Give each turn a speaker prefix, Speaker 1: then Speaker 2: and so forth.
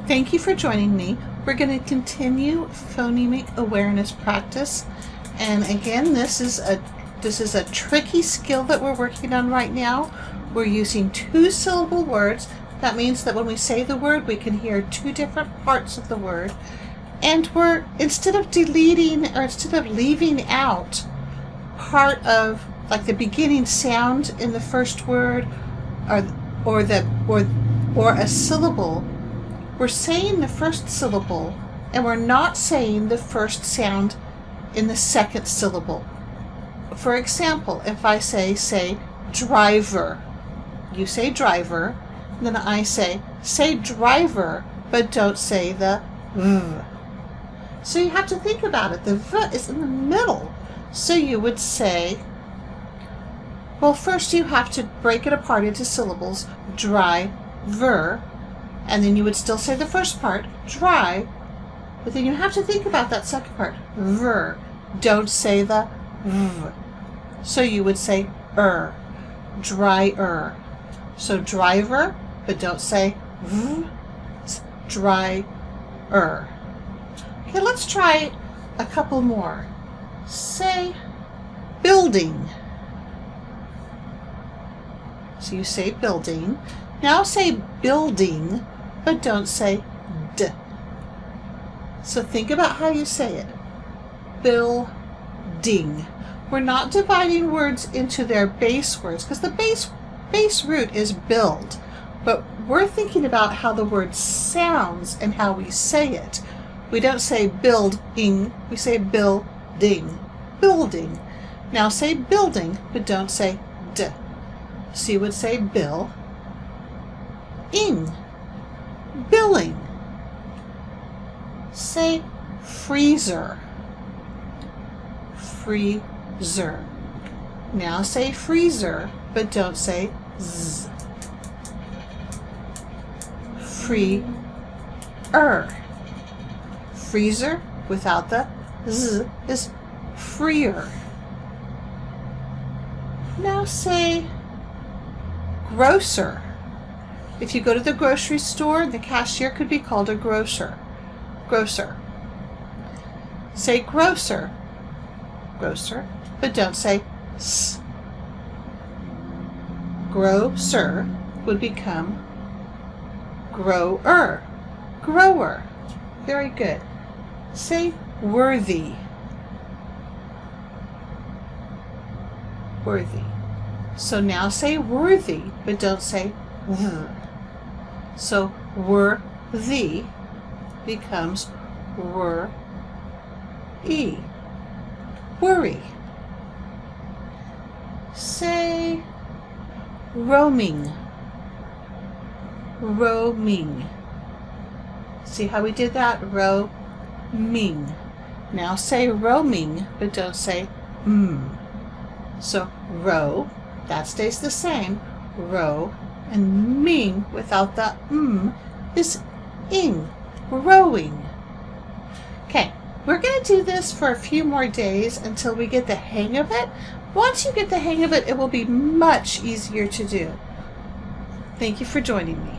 Speaker 1: Thank you for joining me. We're going to continue phonemic awareness practice. And again, this is a tricky skill that we're working on right now. We're using 2-syllable words. That means that when we say the word, we can hear 2 different parts of the word. And we're, instead of deleting or instead of leaving out part of like the beginning sound in the first word or a syllable, we're saying the first syllable and we're not saying the first sound in the second syllable. For example, if I say driver, you say driver, and then I say driver, but don't say the v. So you have to think about it. The v is in the middle. So you would say, well, first you have to break it apart into syllables, driver, and then you would still say the first part, dry, but then you have to think about that second part, ver. Don't say the v. So you would say dryer. So driver, but don't say v, dryer. Okay, let's try a couple more. Say building. So you say building. Now say building, but don't say d. So think about how you say it. Building. We're not dividing words into their base words because the base root is build, but we're thinking about how the word sounds and how we say it. We don't say building, we say building. Building. Now say building, but don't say d. So you would say bill, ing, billing. Say freezer, freezer. Now say freezer, but don't say z. Freer. Freezer without the z is freer. Now say grocer. If you go to the grocery store, the cashier could be called a grocer. Grocer. Say grocer. Grocer, but don't say s. Grocer would become grower. Grower. Very good. Say worthy. Worthy. So now say worthy, but don't say th. So worthy becomes worry. Worry. Say roaming. Roaming. See how we did that? Roaming. Now say roaming, but don't say So row, that stays the same. Row and ming without the is ing. Rowing. Okay, we're going to do this for a few more days until we get the hang of it. Once you get the hang of it, it will be much easier to do. Thank you for joining me.